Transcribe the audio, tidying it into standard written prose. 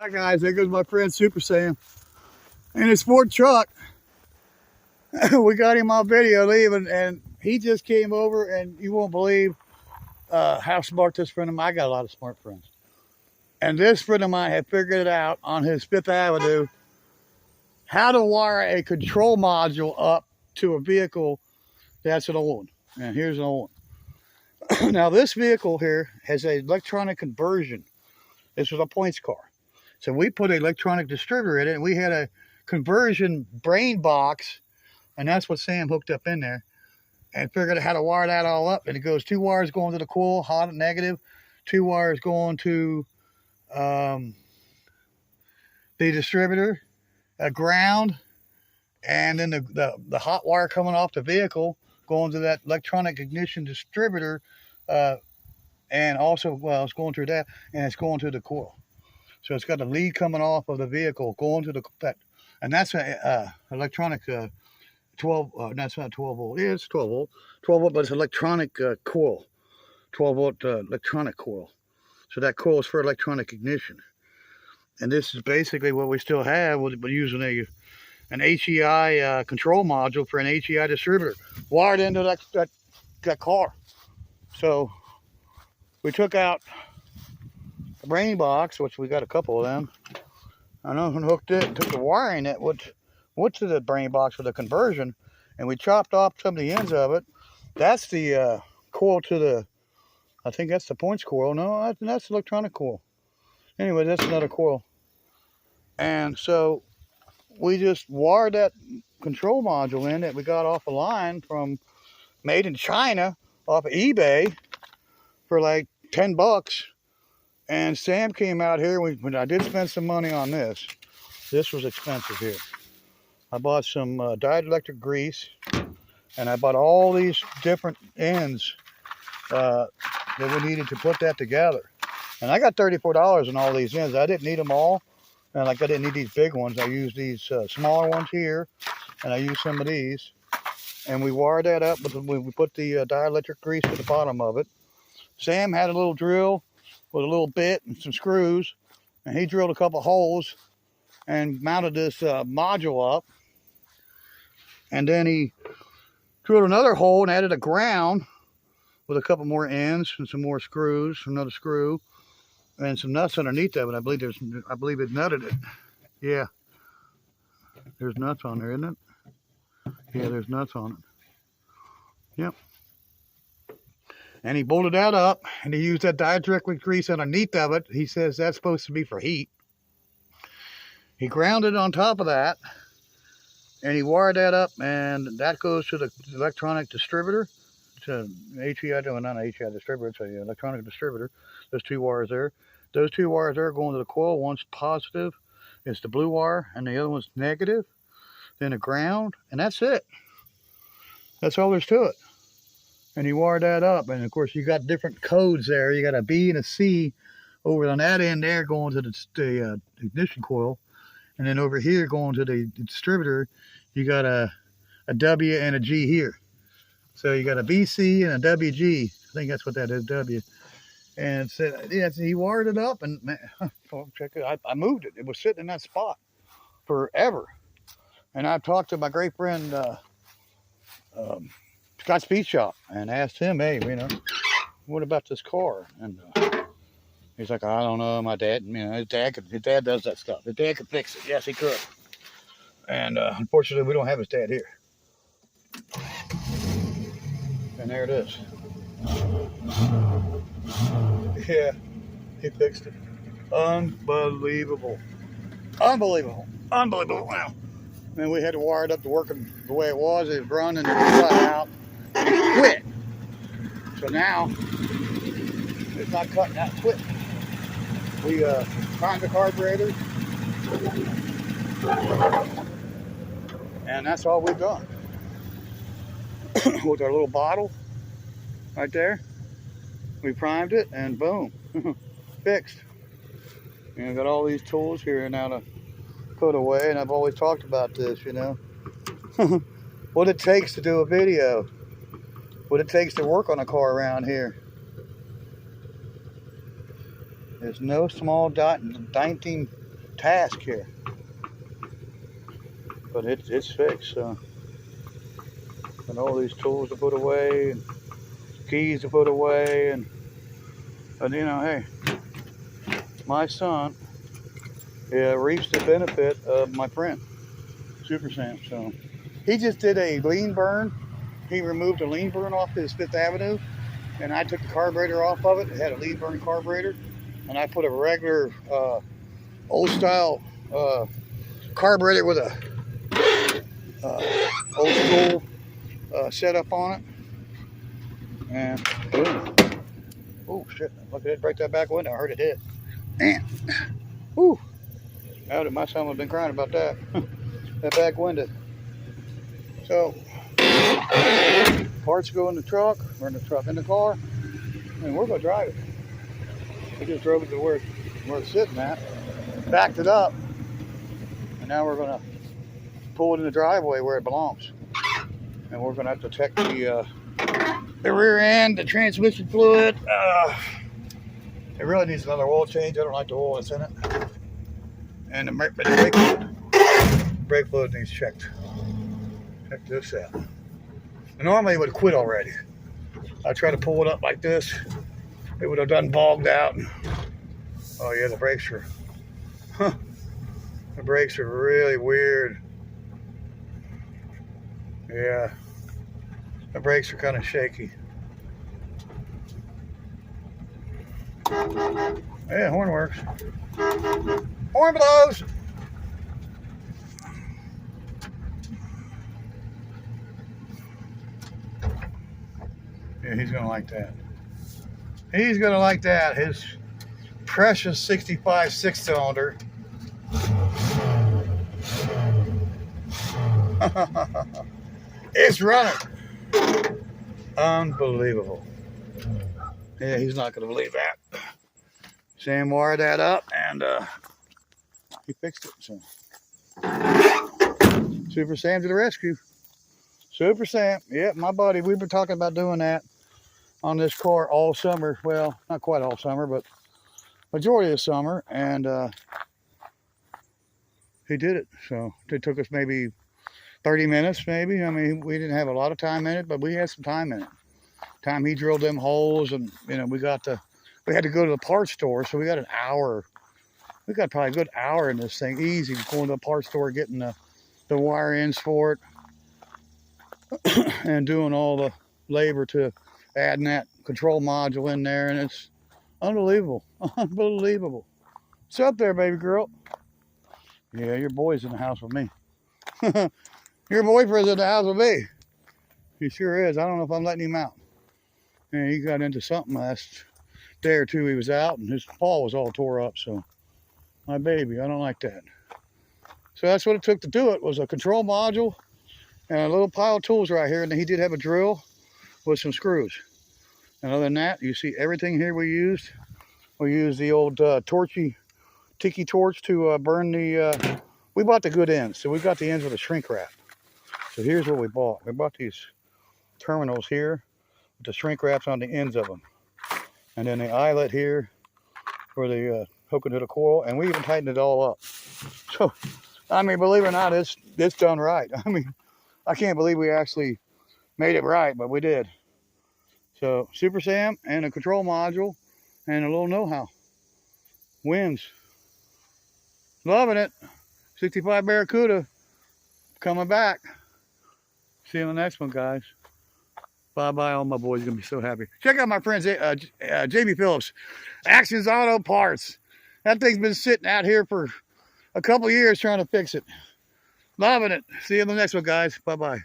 Hi guys, there goes my friend SuperSamp in his Ford truck. We got him on video leaving, and he just came over, and you won't believe how smart this friend of mine. I got a lot of smart friends, and this friend of mine had figured it out on his 5th Avenue how to wire a control module up to a vehicle that's an old one. And here's an old one. Now this vehicle here has an electronic conversion. This was a points car. So we put an electronic distributor in it, and we had a conversion brain box, and that's what Sam hooked up in there, and figured out how to wire that all up. And it goes 2 wires going to the coil, hot and negative, 2 wires going to the distributor, a ground, and then the hot wire coming off the vehicle going to that electronic ignition distributor, and also, well, it's going through that, and it's going to the coil. So it's got a lead coming off of the vehicle going to that, and that's a electronic 12. That's not 12 volt. Yeah, it's 12 volt. 12 volt, but it's electronic coil. 12 volt electronic coil. So that coil is for electronic ignition. And this is basically what we still have. We're using an HEI control module for an HEI distributor wired into that car. So we took out the brain box, which we got a couple of them. I know, and hooked it, took the wiring that went to the brain box for the conversion, and we chopped off some of the ends of it. That's the coil to the, I think that's the points coil. No, that's electronic coil. Anyway, that's another coil. And so we just wired that control module in that we got off a line from made in China off of eBay for like 10 bucks. And Sam came out here when I did spend some money on this. This was expensive here. I bought some dielectric grease, and I bought all these different ends that we needed to put that together. And I got $34 on all these ends. I didn't need them all, and like I didn't need these big ones. I used these smaller ones here, and I used some of these. And we wired that up, but we put the dielectric grease to the bottom of it. Sam had a little drill with a little bit and some screws, and he drilled a couple holes and mounted this module up. And then he drilled another hole and added a ground with a couple more ends and some more screws, another screw, and some nuts underneath of it. I believe it nutted it. Yeah, there's nuts on there, isn't it? Yeah, there's nuts on it. Yep. And he bolted that up, and he used that dielectric grease underneath of it. He says that's supposed to be for heat. He grounded it on top of that, and he wired that up, and that goes to the electronic distributor. It's an HEI, no, not an HEI distributor, it's an electronic distributor. There's 2 wires there. Those 2 wires there going to the coil. One's positive, it's the blue wire, and the other one's negative. Then a ground, and that's it. That's all there's to it. And he wired that up, and of course you got different codes there. You got a B and a C over on that end there going to the ignition coil, and then over here going to the distributor, you got a W and a G here. So you got a BC and a WG. I think that's what that is, W. And so, yeah, so he wired it up, and man, check it. I moved it. It was sitting in that spot forever. And I talked to my great friend Scott Speed Shop and asked him, hey, what about this car? And he's like, I don't know, my dad, his dad does that stuff. His dad could fix it. Yes, he could. And unfortunately, we don't have his dad here. And there it is. Yeah, he fixed it. Unbelievable. Unbelievable. Unbelievable. Wow. And we had to wire it up to working the way it was. It was running and it cut out. And it quit. So now, it's not cutting out, quit. We primed the carburetor. And that's all we've done. With our little bottle right there. We primed it and boom. Fixed. And I've got all these tools here now to put away, and I've always talked about this, what it takes to do a video, what it takes to work on a car around here. There's no small 19 task here. But it's fixed, so. And all these tools to put away, and keys to put away, and you know, hey, my son reaps the benefit of my friend, SuperSamp. So he just did a lean burn. He removed a lean burn off his 5th Avenue, and I took the carburetor off of it. It had a lean burn carburetor, and I put a regular old style carburetor with a old school setup on it, and boom. Oh shit, look at it, break that back window. I heard it hit. Man, whoo. My son would have been crying about that. That back window. So, parts go in the truck, or in the car, and we're gonna drive it. We just drove it to where it's sitting at, backed it up, and now we're gonna pull it in the driveway where it belongs. And we're gonna have to check the rear end, the transmission fluid. It really needs another oil change. I don't like the oil that's in it. And the brake fluid needs checked. Check this out. And normally it would quit already. I try to pull it up like this. It would have done bogged out. Oh yeah, the brakes are, the brakes are really weird. Yeah, the brakes are kind of shaky. Yeah, horn works. Horn blows. Yeah, he's gonna like that. He's gonna like that. His precious 65 6-cylinder. It's running. Unbelievable. Yeah, he's not gonna believe that. Sam wired that up, and he fixed it. So, SuperSamp to the rescue. SuperSamp, yeah, my buddy. We've been talking about doing that on this car all summer. Well, not quite all summer, but majority of summer, and he did it. So it took us maybe 30 minutes, maybe. I mean, we didn't have a lot of time in it, but we had some time in it. Time he drilled them holes, and you know, we had to go to the parts store, so we got an hour. We got probably a good hour in this thing, easy, going to the parts store, getting the wire ends for it, and doing all the labor to adding that control module in there, and it's unbelievable. Unbelievable. What's up there, baby girl? Yeah, your boy's in the house with me. Your boyfriend's in the house with me. He sure is. I don't know if I'm letting him out. And he got into something last day or two. He was out, and his paw was all tore up. So, my baby, I don't like that. So that's what it took to do it, was a control module and a little pile of tools right here. And he did have a drill with some screws. And other than that, you see everything here we used. We used the old tiki torch to burn the, we bought the good ends. So we got the ends with a shrink wrap. So here's what we bought. We bought these terminals here with the shrink wraps on the ends of them. And then the eyelet here for the hook into the coil. And we even tightened it all up. So, I mean, believe it or not, it's done right. I mean, I can't believe we actually made it right, but we did. So, SuperSamp and a control module and a little know-how. Wins. Loving it. 65 Barracuda coming back. See you in the next one, guys. Bye-bye. All my boys are going to be so happy. Check out my friends, Jamie Phillips. Actions Auto Parts. That thing's been sitting out here for a couple years trying to fix it. Loving it. See you in the next one, guys. Bye-bye.